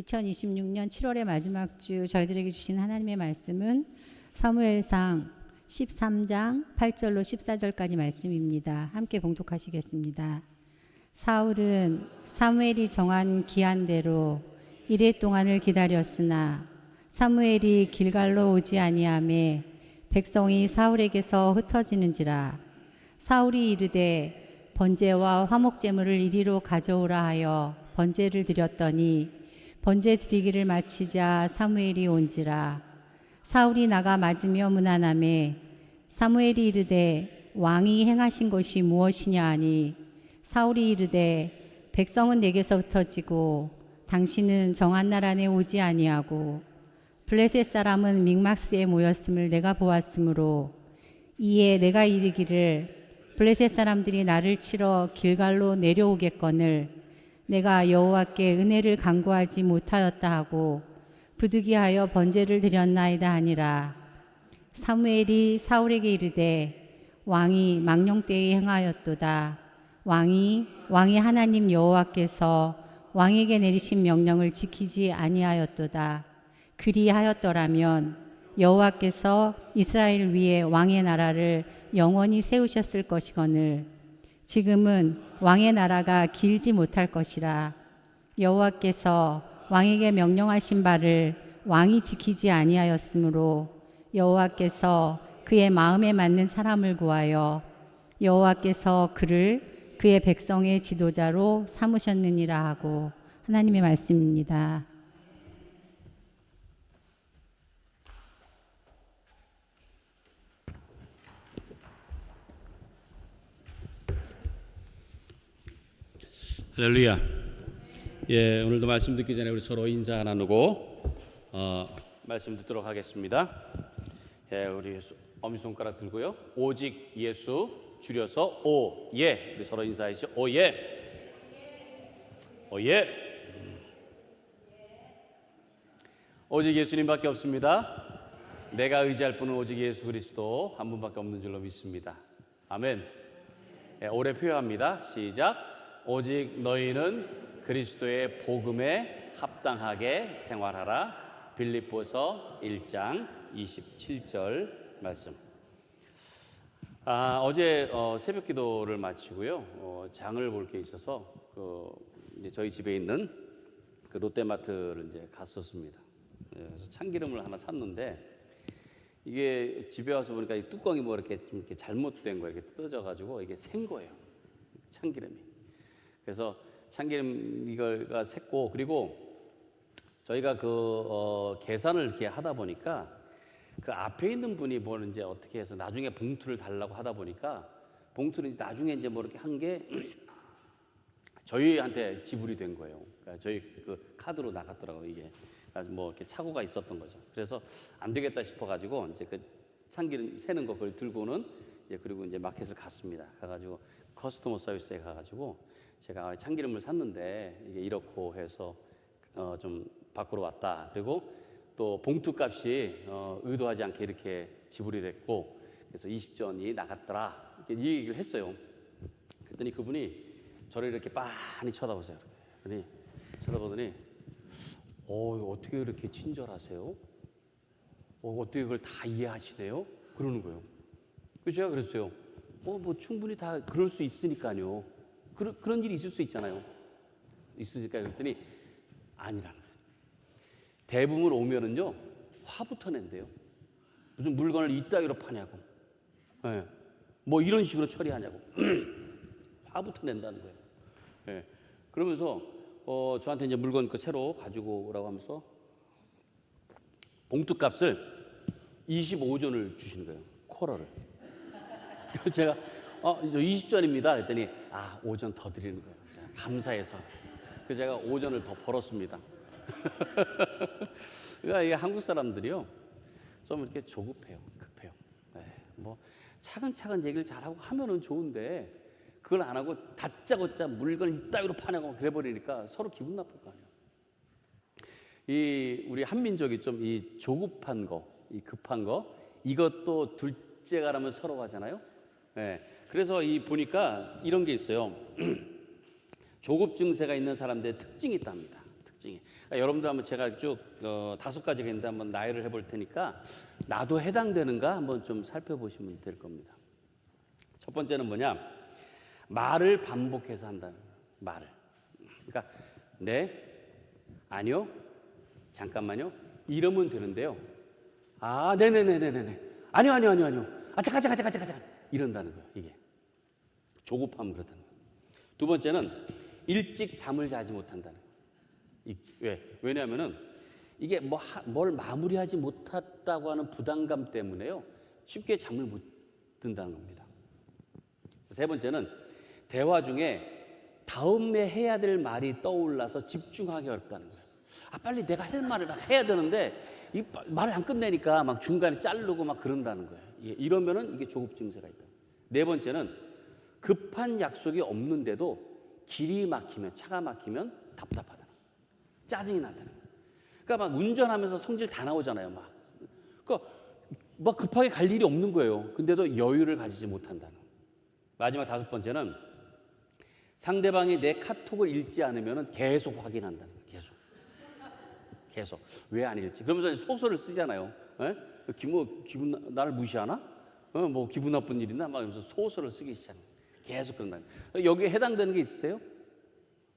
2026년 7월의 마지막 주 저희들에게 주신 하나님의 말씀은 사무엘상 13장 8절로 14절까지 말씀입니다. 함께 봉독하시겠습니다. 사울은 사무엘이 정한 기한대로 이레 동안을 기다렸으나 사무엘이 길갈로 오지 아니하매 백성이 사울에게서 흩어지는지라. 사울이 이르되 번제와 화목제물을 이리로 가져오라 하여 번제를 드렸더니 번제 드리기를 마치자 사무엘이 온지라. 사울이 나가 맞으며 문안하매 사무엘이 이르되 왕이 행하신 것이 무엇이냐 하니 사울이 이르되 백성은 내게서 흩어지고 당신은 정한 날 안에 오지 아니하고 블레셋 사람은 믹마스에 모였음을 내가 보았으므로 이에 내가 이르기를 블레셋 사람들이 나를 치러 길갈로 내려오겠거늘 내가 여호와께 은혜를 간구하지 못하였다 하고 부득이하여 번제를 드렸나이다 하니라. 사무엘이 사울에게 이르되 왕이 망령 때에 행하였도다. 왕이 하나님 여호와께서 왕에게 내리신 명령을 지키지 아니하였도다. 그리하였더라면 여호와께서 이스라엘 위에 왕의 나라를 영원히 세우셨을 것이거늘 지금은 왕의 나라가 길지 못할 것이라. 여호와께서 왕에게 명령하신 바를 왕이 지키지 아니하였으므로 여호와께서 그의 마음에 맞는 사람을 구하여 여호와께서 그를 그의 백성의 지도자로 삼으셨느니라 하고 하나님의 말씀입니다. 할렐루야. 예, 오늘도 말씀 듣기 전에 우리 서로 인사 나누고 말씀 듣도록 하겠습니다. 예, 우리 엄지손가락 들고요. 오직 예수 줄여서 오예. 우리 서로 인사하시죠. 오예. 오예. 오직 예수님밖에 없습니다. 내가 의지할 분은 오직 예수 그리스도 한 분밖에 없는 줄로 믿습니다. 아멘. 예, 오래 표현합니다. 시작. 오직 너희는 그리스도의 복음에 합당하게 생활하라. 빌립보서 1장 27절 말씀. 어제 새벽 기도를 마치고요. 장을 볼 게 있어서 이제 저희 집에 있는 그 롯데마트를 이제 갔었습니다. 그래서 참기름을 하나 샀는데 이게 집에 와서 보니까 이 뚜껑이 뭐 이렇게 좀 이렇게 잘못된 거 이렇게 뜯어져-가지고 이게 생 거예요. 참기름이. 그래서 참기름 이거가 샜고, 그리고 저희가 계산을 이렇게 하다 보니까 그 앞에 있는 분이 뭐 이제 어떻게 해서 나중에 봉투를 달라고 하다 보니까 봉투를 나중에 이제 뭐 이렇게 한 게 저희한테 지불이 된 거예요. 그러니까 저희 그 카드로 나갔더라고요, 이게. 그래서 뭐 이렇게 착오가 있었던 거죠. 그래서 안 되겠다 싶어가지고 이제 그 참기름 세는 거 그걸 들고는 이제 그리고 이제 마켓을 갔습니다. 가가지고 커스터머 서비스에 가가지고 제가 참기름을 샀는데 이게 이렇고 해서 좀 밖으로 왔다. 그리고 또 봉투 값이 의도하지 않게 이렇게 지불이 됐고 그래서 20전이 나갔더라. 이렇게 이 얘기를 했어요. 그랬더니 그분이 저를 이렇게 빤히 쳐다보세요. 그랬더니 쳐다보더니 어떻게 이렇게 친절하세요? 어떻게 그걸 다 이해하시네요? 그러는 거예요. 그래서 제가 그랬어요. 뭐 충분히 다 그럴 수 있으니까요. 그런 일이 있을 수 있잖아요. 있으니까. 그랬더니 아니라는 거예요. 대부분 오면은요 화부터 낸대요. 무슨 물건을 이따위로 파냐고, 네. 뭐 이런 식으로 처리하냐고 화부터 낸다는 거예요. 네. 그러면서 저한테 이제 물건 새로 가지고 오라고 하면서 봉투값을 25전을 주시는 거예요. 쿼러를. 제가 20전입니다. 했더니 5전 더 드리는 거예요. 제가 감사해서. 그래서 제가 5전을 더 벌었습니다. 그러니까 이게 한국 사람들이요 좀 이렇게 조급해요. 급해요. 네, 뭐 차근차근 얘기를 잘하고 하면은 좋은데 그걸 안 하고 다짜고짜 물건 이따위로 파냐고 그래버리니까 서로 기분 나쁠 거 아니에요. 우리 한민족이 좀 이 조급한 거, 이 급한 거, 이것도 둘째가라면 서로 하잖아요. 네. 그래서 보니까 이런 게 있어요. 조급 증세가 있는 사람들의 특징이 있답니다. 특징이. 그러니까 여러분도 한번 제가 쭉 5가지가 있는데 한번 나열을 해볼 테니까 나도 해당되는가 한번 좀 살펴보시면 될 겁니다. 첫 번째는 뭐냐? 말을 반복해서 한다는 거예요. 말을. 그러니까 네, 아니요, 잠깐만요 이러면 되는데요. 아, 네네네네네. 아니요. 아, 가자. 이런다는 거예요. 이게 조급함 그렇다는 거예요. 두 번째는 일찍 잠을 자지 못한다는 거예요. 왜냐하면은 이게 뭘 마무리하지 못했다고 하는 부담감 때문에요. 쉽게 잠을 못 든다는 겁니다. 세 번째는 대화 중에 다음에 해야 될 말이 떠올라서 집중하기 어렵다는 거예요. 아, 빨리 내가 할 말을 막 해야 되는데 이 말을 안 끝내니까 막 중간에 자르고 막 그런다는 거예요. 이러면은 이게 조급 증세가 있다. 네 번째는 급한 약속이 없는데도 길이 막히면, 차가 막히면 답답하다는 거예요. 짜증이 난다는 거예요. 그러니까 막 운전하면서 성질 다 나오잖아요. 그러니까 막 급하게 갈 일이 없는 거예요. 근데도 여유를 가지지 못한다는 거예요. 마지막 다섯 번째는 상대방이 내 카톡을 읽지 않으면 계속 확인한다는 거예요. 계속. 왜 안 읽지? 그러면서 소설을 쓰잖아요. 기분 나를 무시하나? 뭐 기분 나쁜 일이나? 막 이러면서 소설을 쓰기 시작해요. 계속 그런다. 여기에 해당되는 게 있으세요?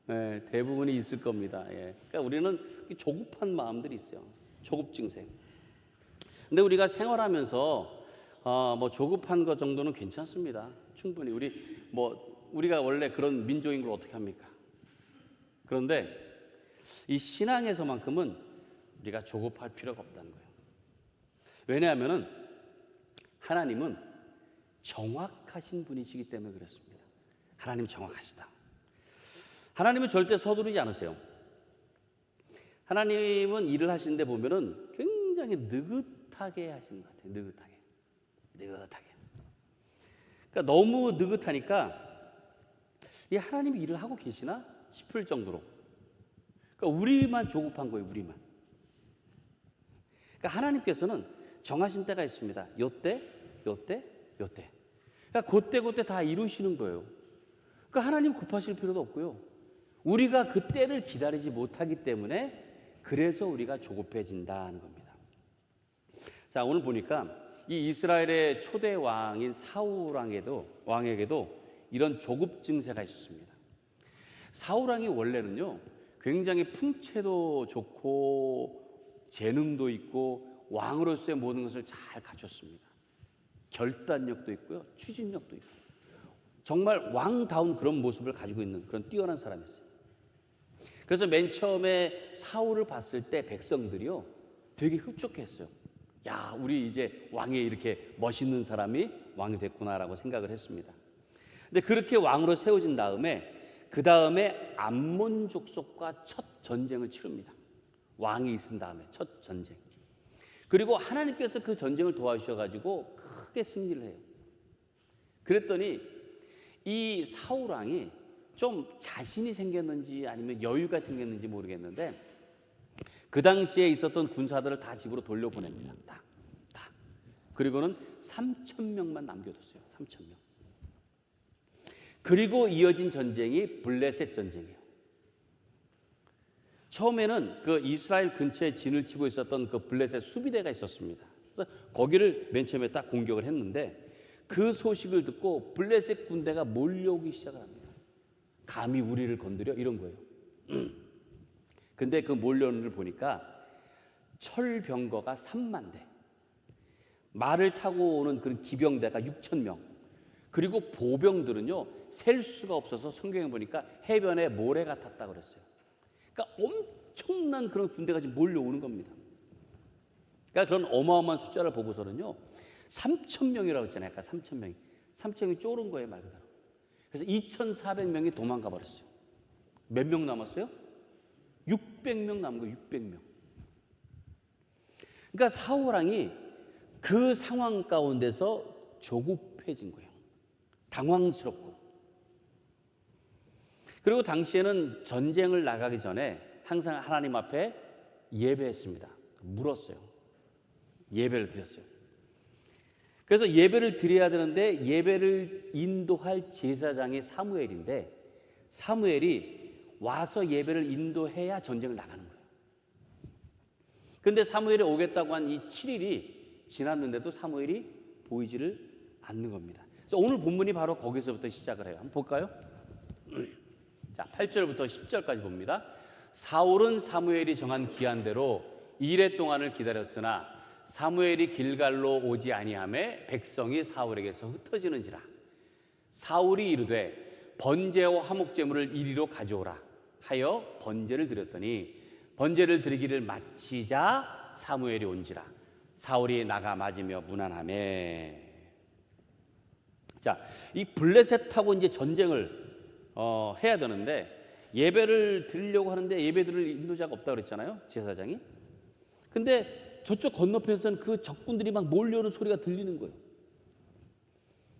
네, 대부분이 있을 겁니다. 그러니까 우리는 조급한 마음들이 있어요. 조급 증세. 근데 우리가 생활하면서 뭐 조급한 것 정도는 괜찮습니다. 충분히 우리가 원래 그런 민족인 걸 어떻게 합니까? 그런데 이 신앙에서만큼은 우리가 조급할 필요가 없다는 거예요. 왜냐하면은 하나님은 정확하신 분이시기 때문에 그렇습니다. 하나님 정확하시다. 하나님은 절대 서두르지 않으세요. 하나님은 일을 하시는데 보면은 굉장히 느긋하게 하시는 것 같아요. 느긋하게. 그러니까 너무 느긋하니까 이 하나님이 일을 하고 계시나 싶을 정도로. 그러니까 우리만 조급한 거예요. 우리만. 그러니까 하나님께서는 정하신 때가 있습니다. 요때. 그러니까 그때 다 이루시는 거예요. 그러니까 하나님 급하실 필요도 없고요. 우리가 그 때를 기다리지 못하기 때문에 그래서 우리가 조급해진다는 겁니다. 자, 오늘 보니까 이 이스라엘의 초대 왕인 사울 왕에게도 이런 조급 증세가 있었습니다. 사울 왕이 원래는요, 굉장히 풍채도 좋고 재능도 있고 왕으로서의 모든 것을 잘 갖췄습니다. 결단력도 있고요, 추진력도 있고 정말 왕다운 그런 모습을 가지고 있는 그런 뛰어난 사람이었어요. 그래서 맨 처음에 사울을 봤을 때 백성들이요 되게 흡족했어요. 야, 우리 이제 왕에 이렇게 멋있는 사람이 왕이 됐구나라고 생각을 했습니다. 근데 그렇게 왕으로 세워진 다음에 그 다음에 암몬 족속과 첫 전쟁을 치릅니다. 왕이 있은 다음에 첫 전쟁. 그리고 하나님께서 그 전쟁을 도와주셔가지고 크게 승리를 해요. 그랬더니 이 사울 왕이 좀 자신이 생겼는지 아니면 여유가 생겼는지 모르겠는데 그 당시에 있었던 군사들을 다 집으로 돌려보냅니다. 다. 그리고는 3,000명만 남겨뒀어요. 3,000명. 그리고 이어진 전쟁이 블레셋 전쟁이에요. 처음에는 그 이스라엘 근처에 진을 치고 있었던 그 블레셋 수비대가 있었습니다. 그래서 거기를 맨 처음에 딱 공격을 했는데 그 소식을 듣고 블레셋 군대가 몰려오기 시작을 합니다. 감히 우리를 건드려? 이런 거예요. 근데 그 몰려오는 걸 보니까 철병거가 3만 대, 말을 타고 오는 그런 기병대가 6,000명, 그리고 보병들은요 셀 수가 없어서 성경에 보니까 해변에 모래가 탔다고 그랬어요. 그러니까 엄청난 그런 군대가 지금 몰려오는 겁니다. 그러니까 그런 어마어마한 숫자를 보고서는요 3,000명이라고 했잖아요. 아까 3,000명이. 3,000명이 쫄은 거예요, 말 그대로. 그래서 2,400명이 도망가 버렸어요. 몇 명 남았어요? 600명 남은 거예요. 600명. 그러니까 사울 왕이 그 상황 가운데서 조급해진 거예요. 당황스럽고. 그리고 당시에는 전쟁을 나가기 전에 항상 하나님 앞에 예배했습니다. 물었어요. 예배를 드렸어요. 그래서 예배를 드려야 되는데 예배를 인도할 제사장이 사무엘인데 사무엘이 와서 예배를 인도해야 전쟁을 나가는 거예요. 근데 사무엘이 오겠다고 한 이 7일이 지났는데도 사무엘이 보이지를 않는 겁니다. 그래서 오늘 본문이 바로 거기서부터 시작을 해요. 한번 볼까요? 자, 8절부터 10절까지 봅니다. 사울은 사무엘이 정한 기한대로 이레 동안을 기다렸으나 사무엘이 길갈로 오지 아니하매 백성이 사울에게서 흩어지는지라. 사울이 이르되 번제와 화목제물을 이리로 가져오라 하여 번제를 드렸더니 번제를 드리기를 마치자 사무엘이 온지라. 사울이 나가 맞으며 무난하매. 자, 이 블레셋하고 이제 전쟁을 해야 되는데 예배를 드리려고 하는데 예배 드릴 인도자가 없다고 그랬잖아요, 제사장이. 근데 저쪽 건너편에서는 그 적군들이 막 몰려오는 소리가 들리는 거예요.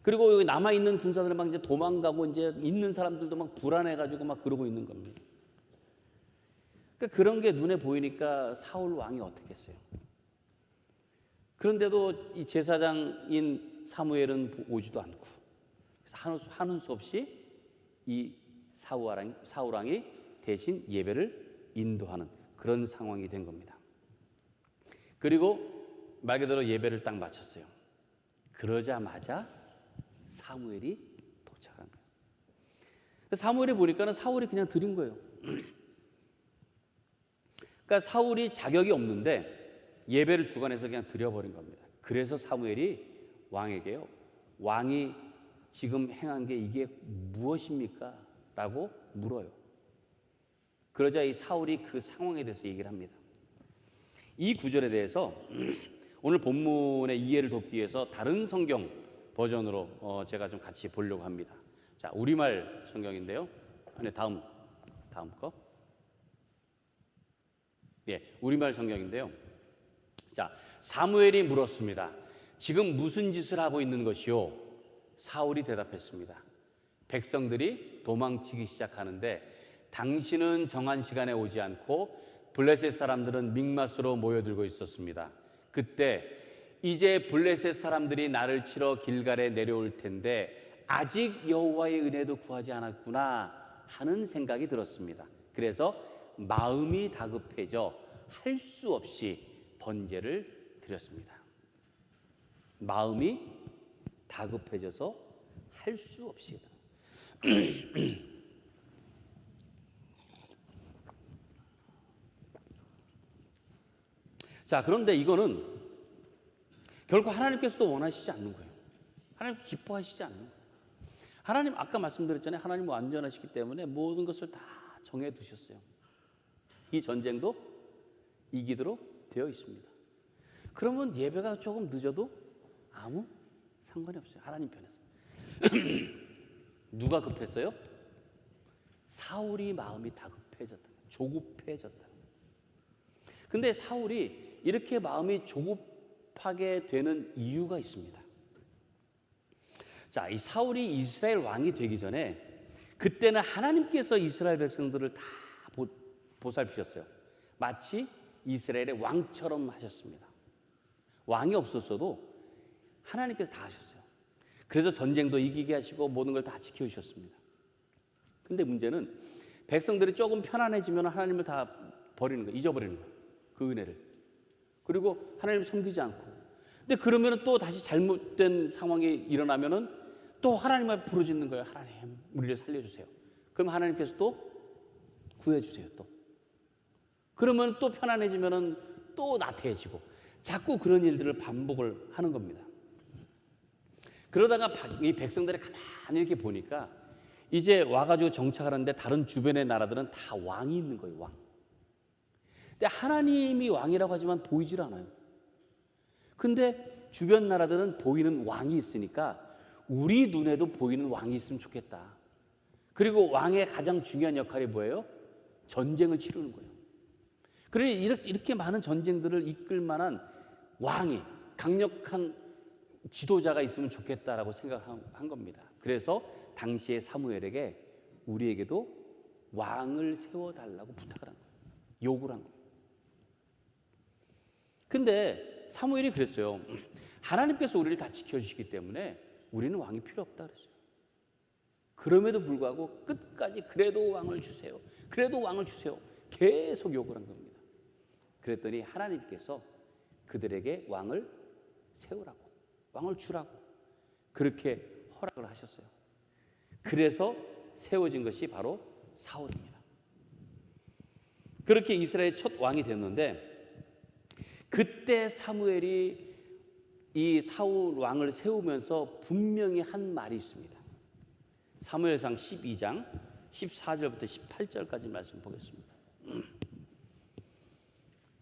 그리고 여기 남아있는 군사들은 막 이제 도망가고 이제 있는 사람들도 막 불안해가지고 막 그러고 있는 겁니다. 그러니까 그런 게 눈에 보이니까 사울 왕이 어떻게 했어요? 그런데도 이 제사장인 사무엘은 오지도 않고, 그래서 하는 수 없이 이 사울 왕이 대신 예배를 인도하는 그런 상황이 된 겁니다. 그리고 말 그대로 예배를 딱 마쳤어요. 그러자마자 사무엘이 도착한 거예요. 사무엘이 보니까는 사울이 그냥 드린 거예요. 그러니까 사울이 자격이 없는데 예배를 주관해서 그냥 드려버린 겁니다. 그래서 사무엘이 왕에게요, 왕이 지금 행한 게 이게 무엇입니까? 라고 물어요. 그러자 이 사울이 그 상황에 대해서 얘기를 합니다. 이 구절에 대해서 오늘 본문의 이해를 돕기 위해서 다른 성경 버전으로 제가 좀 같이 보려고 합니다. 자, 우리말 성경인데요. 아니, 다음 거. 예, 우리말 성경인데요. 자, 사무엘이 물었습니다. 지금 무슨 짓을 하고 있는 것이요? 사울이 대답했습니다. 백성들이 도망치기 시작하는데 당신은 정한 시간에 오지 않고 블레셋 사람들은 믹맛으로 모여들고 있었습니다. 그때 이제 블레셋 사람들이 나를 치러 길갈에 내려올 텐데 아직 여호와의 은혜도 구하지 않았구나 하는 생각이 들었습니다. 그래서 마음이 다급해져 할 수 없이 번제를 드렸습니다. 마음이 다급해져서 할 수 없이. 자, 그런데 이거는 결코 하나님께서도 원하시지 않는 거예요. 하나님 기뻐하시지 않는 거예요. 하나님, 아까 말씀드렸잖아요. 하나님 완전하시기 때문에 모든 것을 다 정해 두셨어요. 이 전쟁도 이기도록 되어 있습니다. 그러면 예배가 조금 늦어도 아무 상관이 없어요. 하나님 편에서. 누가 급했어요? 사울이 마음이 다급해졌다. 조급해졌다. 근데 사울이 이렇게 마음이 조급하게 되는 이유가 있습니다. 자, 이 사울이 이스라엘 왕이 되기 전에 그때는 하나님께서 이스라엘 백성들을 다 보살피셨어요. 마치 이스라엘의 왕처럼 하셨습니다. 왕이 없었어도 하나님께서 다 하셨어요. 그래서 전쟁도 이기게 하시고 모든 걸 다 지켜주셨습니다. 근데 문제는 백성들이 조금 편안해지면 하나님을 다 버리는 거예요. 잊어버리는 거예요. 그 은혜를. 그리고 하나님을 섬기지 않고. 근데 그러면 또 다시 잘못된 상황이 일어나면은 또 하나님을 부르짖는 거예요. 하나님, 우리를 살려주세요. 그럼 하나님께서 또 구해주세요. 또. 그러면 또 편안해지면은 또 나태해지고. 자꾸 그런 일들을 반복을 하는 겁니다. 그러다가 이 백성들이 가만히 이렇게 보니까 이제 와가지고 정착하는데 다른 주변의 나라들은 다 왕이 있는 거예요. 왕. 근데 하나님이 왕이라고 하지만 보이질 않아요. 근데 주변 나라들은 보이는 왕이 있으니까 우리 눈에도 보이는 왕이 있으면 좋겠다. 그리고 왕의 가장 중요한 역할이 뭐예요? 전쟁을 치르는 거예요. 그러니 이렇게 많은 전쟁들을 이끌 만한 왕이, 강력한 지도자가 있으면 좋겠다라고 생각한 겁니다. 그래서 당시에 사무엘에게 우리에게도 왕을 세워달라고 부탁을 한 거예요. 요구를 한 거예요. 근데 사무엘이 그랬어요. 하나님께서 우리를 다 지켜주시기 때문에 우리는 왕이 필요 없다 그랬어요. 그럼에도 불구하고 끝까지 그래도 왕을 주세요. 그래도 왕을 주세요. 계속 요구를 한 겁니다. 그랬더니 하나님께서 그들에게 왕을 세우라고, 왕을 주라고 그렇게 허락을 하셨어요. 그래서 세워진 것이 바로 사울입니다. 그렇게 이스라엘의 첫 왕이 됐는데, 그때 사무엘이 이 사울 왕을 세우면서 분명히 한 말이 있습니다. 사무엘상 12장 14절부터 18절까지 말씀 보겠습니다.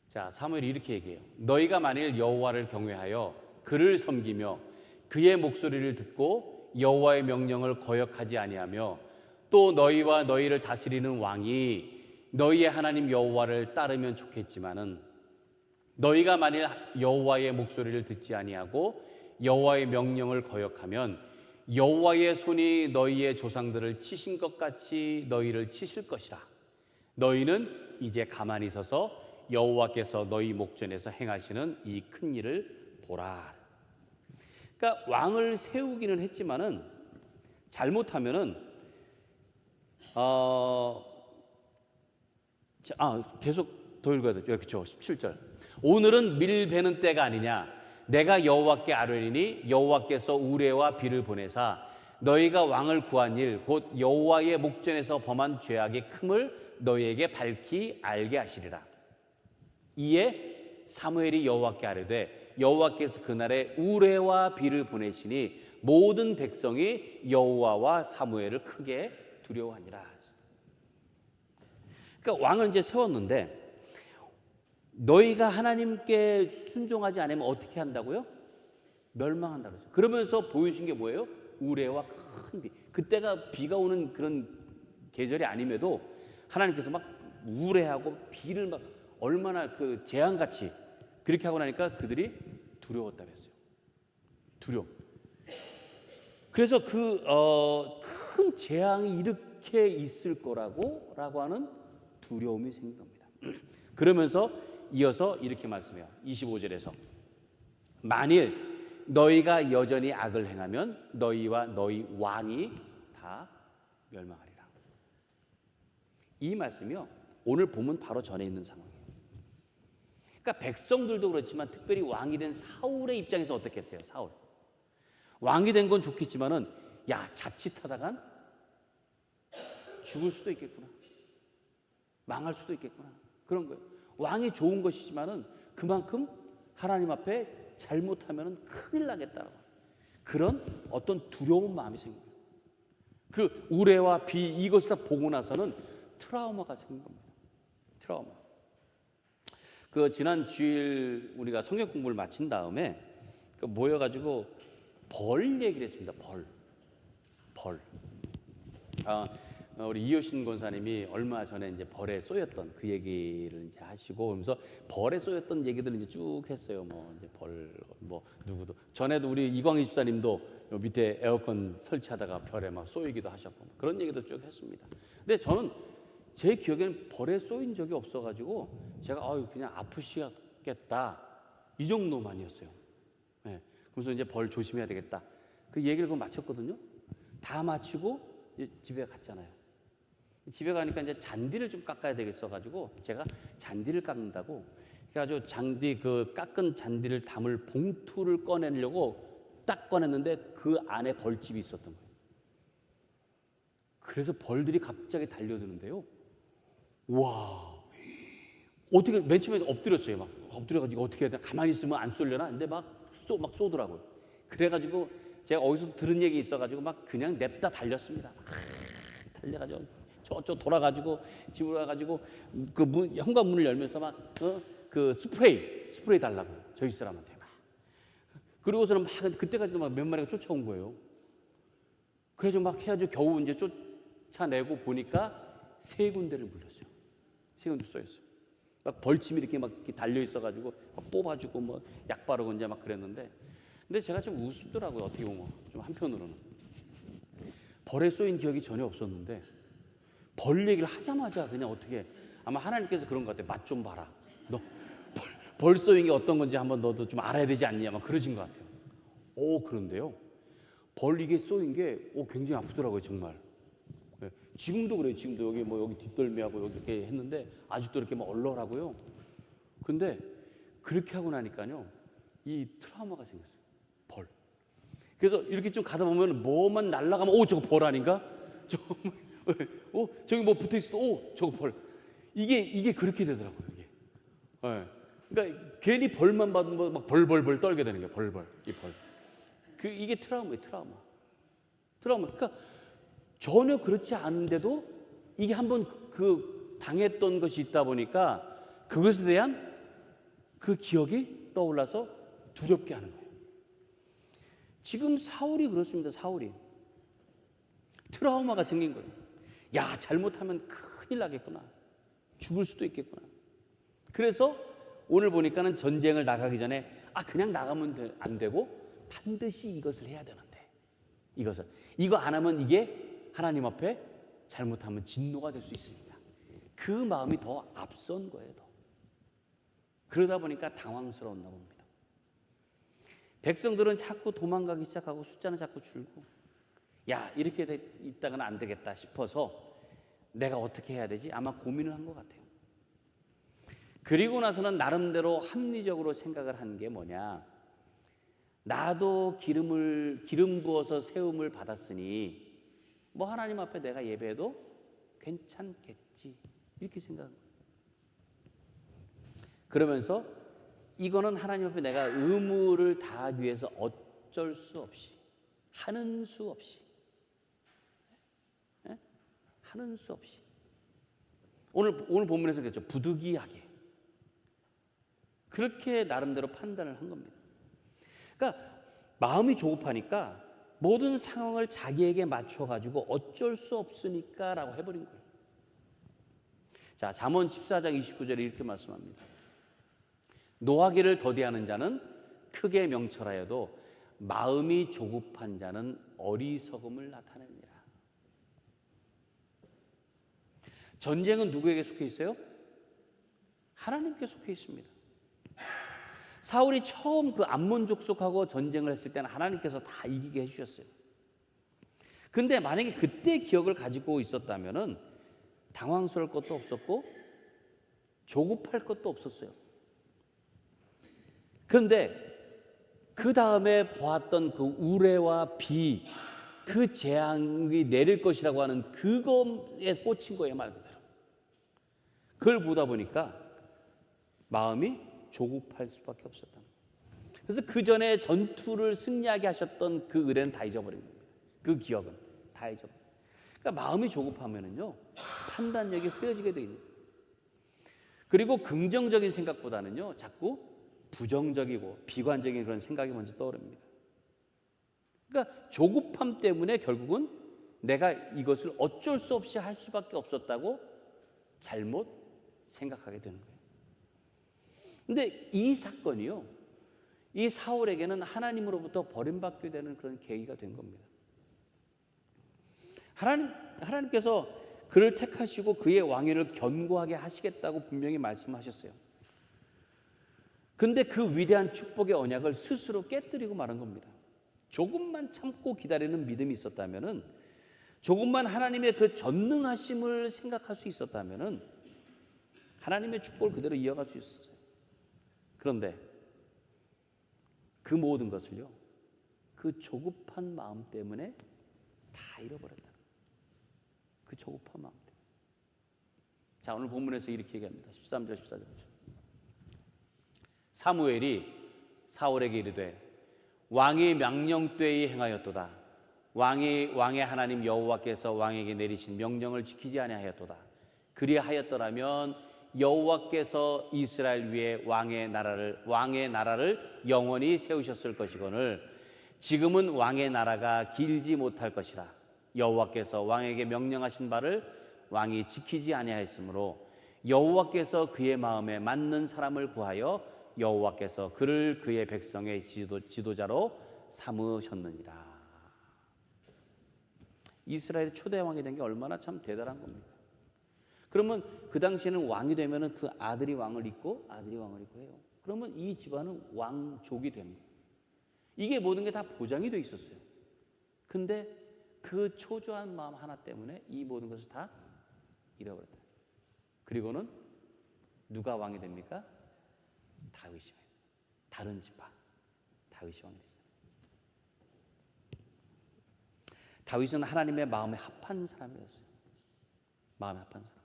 자, 사무엘이 이렇게 얘기해요. 너희가 만일 여호와를 경외하여 그를 섬기며 그의 목소리를 듣고 여호와의 명령을 거역하지 아니하며 또 너희와 너희를 다스리는 왕이 너희의 하나님 여호와를 따르면 좋겠지만은, 너희가 만일 여호와의 목소리를 듣지 아니하고 여호와의 명령을 거역하면 여호와의 손이 너희의 조상들을 치신 것 같이 너희를 치실 것이라. 너희는 이제 가만히 서서 여호와께서 너희 목전에서 행하시는 이 큰 일을 보라. 그러니까 왕을 세우기는 했지만은 잘못하면은 계속 더 읽어야 되죠. 그렇죠. 17절. 오늘은 밀 베는 때가 아니냐. 내가 여호와께 아뢰리니 여호와께서 우레와 비를 보내사 너희가 왕을 구한 일 곧 여호와의 목전에서 범한 죄악의 큼을 너희에게 밝히 알게 하시리라. 이에 사무엘이 여호와께 아뢰되 여호와께서 그날에 우레와 비를 보내시니 모든 백성이 여호와와 사무엘을 크게 두려워하니라. 그러니까 왕을 이제 세웠는데, 너희가 하나님께 순종하지 않으면 어떻게 한다고요? 멸망한다고 했어요. 그러면서 보여주신 게 뭐예요? 우레와 큰 비. 그때가 비가 오는 그런 계절이 아님에도 하나님께서 막 우레하고 비를 막 얼마나 그 재앙같이 그렇게 하고 나니까 그들이 두려웠다고 했어요. 두려움. 그래서 큰 재앙이 이렇게 있을 거라고 하는 두려움이 생긴 겁니다. 그러면서 이어서 이렇게 말씀해요. 25절에서 만일 너희가 여전히 악을 행하면 너희와 너희 왕이 다 멸망하리라. 이 말씀이요, 오늘 본문 바로 전에 있는 상황이에요. 그러니까 백성들도 그렇지만 특별히 왕이 된 사울의 입장에서 어떻겠어요? 사울 왕이 된 건 좋겠지만은, 야, 자칫하다간 죽을 수도 있겠구나, 망할 수도 있겠구나, 그런 거예요. 왕이 좋은 것이지만은 그만큼 하나님 앞에 잘못하면 큰일 나겠다라고, 그런 어떤 두려운 마음이 생겨요. 그 우레와 비 이것을 다 보고 나서는 트라우마가 생긴 겁니다. 트라우마. 그 지난 주일 우리가 성경 공부를 마친 다음에 모여가지고 벌 얘기를 했습니다. 벌. 우리 이효신 권사님이 얼마 전에 이제 벌에 쏘였던 그 얘기를 이제 하시고, 그러면서 벌에 쏘였던 얘기들을 이제 쭉 했어요. 뭐 이제 누구도 전에도 우리 이광희 집사님도 밑에 에어컨 설치하다가 별에 막 쏘이기도 하셨고 그런 얘기도 쭉 했습니다. 근데 저는 제 기억에는 벌에 쏘인 적이 없어가지고 제가 그냥 아프시겠다 이 정도만이었어요. 네. 그래서 이제 벌 조심해야 되겠다 그 얘기를 마쳤거든요. 다 마치고 이제 집에 갔잖아요. 집에 가니까 이제 잔디를 좀 깎아야 되겠어가지고 제가 잔디를 깎는다고 그래가지고 깎은 잔디를 담을 봉투를 꺼내려고 딱 꺼냈는데 그 안에 벌집이 있었던 거예요. 그래서 벌들이 갑자기 달려드는데요. 와, 어떻게 맨 처음에 엎드렸어요. 막 엎드려가지고 어떻게 해야 되나, 가만히 있으면 안 쏠려나? 근데 막 쏘더라고요. 그래가지고 제가 어디서 들은 얘기 있어가지고 막 그냥 냅다 달렸습니다. 달려가지고 저쪽 돌아가지고 집으로 가가지고 그 현관문을 열면서 막 그 스프레이 달라고 저희 사람한테 막. 그리고서는 막 그때까지도 막 몇 마리가 쫓아온 거예요. 그래서 막 해가지고 겨우 이제 쫓아내고 보니까 3군데를 물렸어요. 3군데 쏘였어요. 막 벌침이 이렇게 막 달려 있어가지고 막 뽑아주고 뭐 약 바르고 이제 막 그랬는데, 근데 제가 좀 우습더라고요. 어떻게 보면 좀 한편으로는 벌에 쏘인 기억이 전혀 없었는데 벌 얘기를 하자마자 그냥 어떻게, 아마 하나님께서 그런 것 같아요. 맛 좀 봐라. 너 벌 쏘인 게 어떤 건지 한번 너도 좀 알아야 되지 않냐 막 그러신 것 같아요. 그런데요. 벌 이게 쏘인 게 굉장히 아프더라고요. 정말. 지금도 그래요. 지금도 여기 뭐 여기 뒷덜미하고 여기 이렇게 했는데 아직도 이렇게 막 얼얼하고요. 근데 그렇게 하고 나니까요, 이 트라우마가 생겼어요. 벌. 그래서 이렇게 좀 가다 보면 뭐만 날아가면 저거 벌 아닌가? 저기 뭐 붙어 있어도 저거 벌. 이게 그렇게 되더라고요. 이게. 네. 그러니까 괜히 벌만 받으면 막 벌벌벌 떨게 되는 거예요. 벌벌 이 벌. 이게 트라우마예요. 트라우마. 그러니까 전혀 그렇지 않은데도 이게 한번 당했던 것이 있다 보니까 그것에 대한 그 기억이 떠올라서 두렵게 하는 거예요. 지금 사울이 그렇습니다. 사울이 트라우마가 생긴 거예요. 야, 잘못하면 큰일 나겠구나. 죽을 수도 있겠구나. 그래서 오늘 보니까는 전쟁을 나가기 전에 그냥 나가면 안 되고 반드시 이것을 해야 되는데, 이거 안 하면 이게 하나님 앞에 잘못하면 진노가 될 수 있습니다. 그 마음이 더 앞선 거예요. 더. 그러다 보니까 당황스러웠나 봅니다. 백성들은 자꾸 도망가기 시작하고 숫자는 자꾸 줄고, 야, 이렇게 있다가는 안 되겠다 싶어서 내가 어떻게 해야 되지? 아마 고민을 한 것 같아요. 그리고 나서는 나름대로 합리적으로 생각을 한 게 뭐냐, 나도 기름 부어서 세움을 받았으니 뭐 하나님 앞에 내가 예배해도 괜찮겠지, 이렇게 생각한 거예요. 그러면서 이거는 하나님 앞에 내가 의무를 다하기 위해서 어쩔 수 없이, 하는 수 없이, 하는 수 없이, 오늘 본문에서 그랬죠. 부득이하게 그렇게 나름대로 판단을 한 겁니다. 그러니까 마음이 조급하니까 모든 상황을 자기에게 맞춰가지고 어쩔 수 없으니까 라고 해버린 거예요. 자, 잠언 14장 29절에 이렇게 말씀합니다. 노하기를 더디하는 자는 크게 명철하여도 마음이 조급한 자는 어리석음을 나타냅니다. 전쟁은 누구에게 속해 있어요? 하나님께 속해 있습니다. 사울이 처음 그 암몬 족속하고 전쟁을 했을 때는 하나님께서 다 이기게 해주셨어요. 근데 만약에 그때 기억을 가지고 있었다면은 당황스러울 것도 없었고 조급할 것도 없었어요. 그런데 그 다음에 보았던 그 우레와 비, 그 재앙이 내릴 것이라고 하는 그거에 꽂힌 거예요, 말 그대로. 그걸 보다 보니까 마음이 조급할 수밖에 없었다. 그래서 그 전에 전투를 승리하게 하셨던 그 의뢰는 다 잊어버린 겁니다. 그 기억은 다 잊어버린 겁니다. 그러니까 마음이 조급하면은요, 판단력이 흐려지게 돼 있는 거예요. 그리고 긍정적인 생각보다는요, 자꾸 부정적이고 비관적인 그런 생각이 먼저 떠오릅니다. 그러니까 조급함 때문에 결국은 내가 이것을 어쩔 수 없이 할 수밖에 없었다고 잘못 생각하게 되는 거예요. 근데 이 사건이요, 이 사울에게는 하나님으로부터 버림받게 되는 그런 계기가 된 겁니다. 하나님께서 그를 택하시고 그의 왕위를 견고하게 하시겠다고 분명히 말씀하셨어요. 근데 그 위대한 축복의 언약을 스스로 깨뜨리고 마는 겁니다. 조금만 참고 기다리는 믿음이 있었다면은, 조금만 하나님의 그 전능하심을 생각할 수 있었다면은 하나님의 축복을 그대로 이어갈 수 있었어요. 그런데 그 모든 것을요, 그 조급한 마음 때문에 다 잃어버렸다. 그 조급한 마음 때문에. 자, 오늘 본문에서 이렇게 얘기합니다. 13절 14절. 사무엘이 사울에게 이르되 왕이 명령되이 행하였도다. 왕의 하나님 여호와께서 왕에게 내리신 명령을 지키지 아니하였도다. 그리하였더라면 여호와께서 이스라엘 위에 왕의 나라를 영원히 세우셨을 것이거늘 지금은 왕의 나라가 길지 못할 것이라. 여호와께서 왕에게 명령하신 바를 왕이 지키지 아니하였으므로 여호와께서 그의 마음에 맞는 사람을 구하여 여호와께서 그를 그의 백성의 지도자로 삼으셨느니라. 이스라엘의 초대 왕이 된 게 얼마나 참 대단한 겁니까? 그러면 그 당시에는 왕이 되면은 그 아들이 왕을 잇고 해요. 그러면 이 집안은 왕족이 됩니다. 이게 모든 게 다 보장이 돼 있었어요. 근데 그 초조한 마음 하나 때문에 이 모든 것을 다 잃어버렸다. 그리고는 누가 왕이 됩니까? 다윗이. 다른 지파 다윗이 왕이 되죠. 다윗은 하나님의 마음에 합한 사람이었어요. 마음에 합한 사람.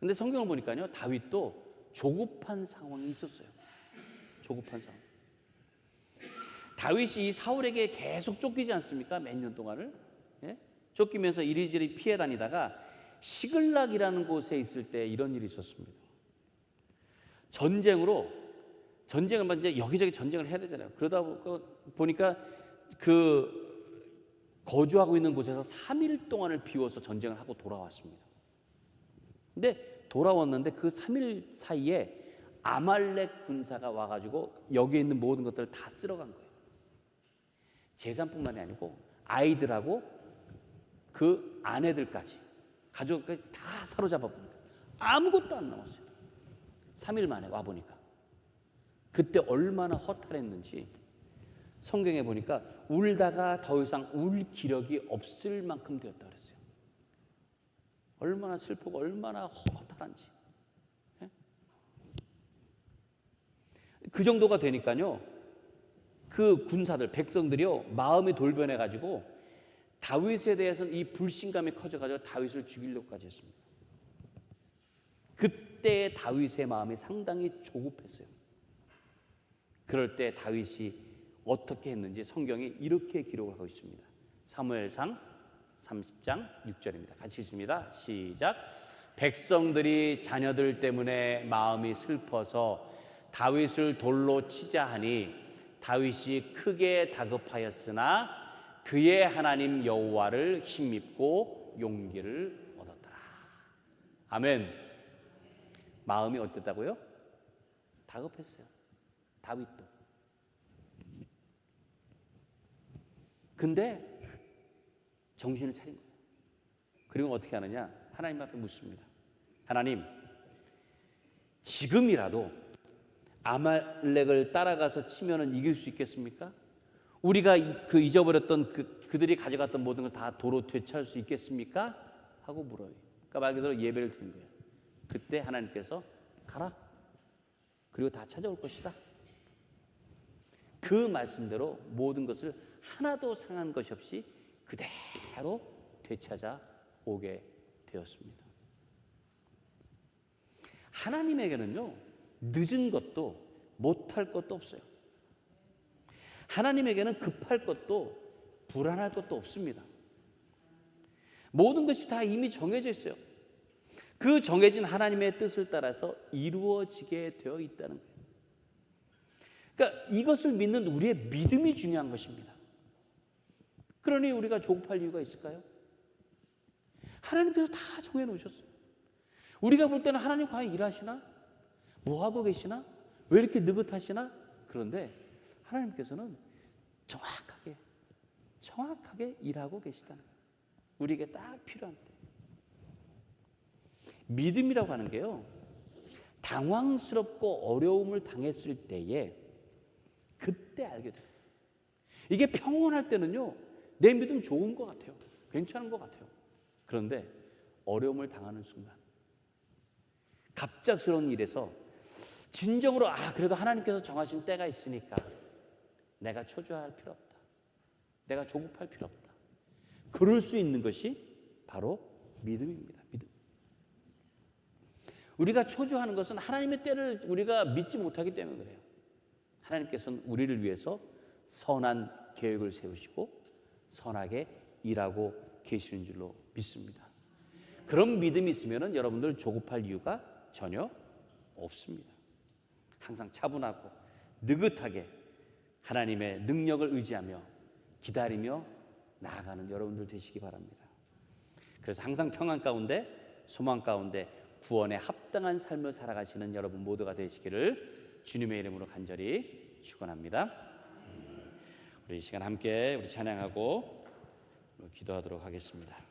근데 성경을 보니까요, 다윗도 조급한 상황이 있었어요. 조급한 상황. 다윗이 이 사울에게 계속 쫓기지 않습니까? 몇 년 동안을. 예? 쫓기면서 이리저리 피해 다니다가 시글락이라는 곳에 있을 때 이런 일이 있었습니다. 전쟁을 이제 여기저기 전쟁을 해야 되잖아요. 그러다 보니까 그 거주하고 있는 곳에서 3일 동안을 비워서 전쟁을 하고 돌아왔습니다. 근데 돌아왔는데 그 3일 사이에 아말렉 군사가 와가지고 여기에 있는 모든 것들을 다 쓸어간 거예요. 재산뿐만이 아니고 아이들하고 그 아내들까지 가족까지 다 사로잡아 버린 거예요. 아무것도 안 남았어요. 3일 만에 와보니까. 그때 얼마나 허탈했는지 성경에 보니까 울다가 더 이상 울 기력이 없을 만큼 되었다 그랬어요. 얼마나 슬프고 얼마나 허탈한지. 예? 그 정도가 되니까요, 그 군사들, 백성들이요, 마음이 돌변해가지고 다윗에 대해서는 이 불신감이 커져가지고 다윗을 죽이려고까지 했습니다. 그때 다윗의 마음이 상당히 조급했어요. 그럴 때 다윗이 어떻게 했는지 성경이 이렇게 기록을 하고 있습니다. 사무엘상 30장 6절입니다. 같이 읽습니다. 시작. 백성들이 자녀들 때문에 마음이 슬퍼서 다윗을 돌로 치자 하니 다윗이 크게 다급하였으나 그의 하나님 여호와를 힘입고 용기를 얻었더라. 아멘. 마음이 어땠다고요? 다급했어요. 다윗도. 근데 정신을 차린 거예요. 그리고 어떻게 하느냐? 하나님 앞에 묻습니다. 하나님, 지금이라도 아말렉을 따라가서 치면은 이길 수 있겠습니까? 우리가 잊어버렸던 그들이 가져갔던 모든 걸 다 도로 되찾을 수 있겠습니까? 하고 물어요. 그러니까 말 그대로 예배를 드린 거예요. 그때 하나님께서 가라. 그리고 다 찾아올 것이다. 그 말씀대로 모든 것을 하나도 상한 것이 없이 그대로 되찾아 오게 되었습니다. 하나님에게는요, 늦은 것도 못할 것도 없어요. 하나님에게는 급할 것도 불안할 것도 없습니다. 모든 것이 다 이미 정해져 있어요. 그 정해진 하나님의 뜻을 따라서 이루어지게 되어 있다는 거예요. 그러니까 이것을 믿는 우리의 믿음이 중요한 것입니다. 그러니 우리가 조급할 이유가 있을까요? 하나님께서 다 정해 놓으셨어요. 우리가 볼 때는 하나님 과연 일하시나? 뭐 하고 계시나? 왜 이렇게 느긋하시나? 그런데 하나님께서는 정확하게 일하고 계시다는 거예요. 우리에게 딱 필요한 때. 믿음이라고 하는 게요, 당황스럽고 어려움을 당했을 때에 그때 알게 돼요. 이게 평온할 때는요, 내 믿음 좋은 것 같아요. 괜찮은 것 같아요. 그런데 어려움을 당하는 순간, 갑작스러운 일에서 진정으로 그래도 하나님께서 정하신 때가 있으니까 내가 초조할 필요 없다. 내가 조급할 필요 없다. 그럴 수 있는 것이 바로 믿음입니다. 믿음. 우리가 초조하는 것은 하나님의 때를 우리가 믿지 못하기 때문에 그래요. 하나님께서는 우리를 위해서 선한 계획을 세우시고 선하게 일하고 계시는 줄로 믿습니다. 그런 믿음이 있으면 여러분들 조급할 이유가 전혀 없습니다. 항상 차분하고 느긋하게 하나님의 능력을 의지하며 기다리며 나아가는 여러분들 되시기 바랍니다. 그래서 항상 평안 가운데, 소망 가운데 구원에 합당한 삶을 살아가시는 여러분 모두가 되시기를 주님의 이름으로 간절히 축원합니다. 우리 이 시간 함께 우리 찬양하고 기도하도록 하겠습니다.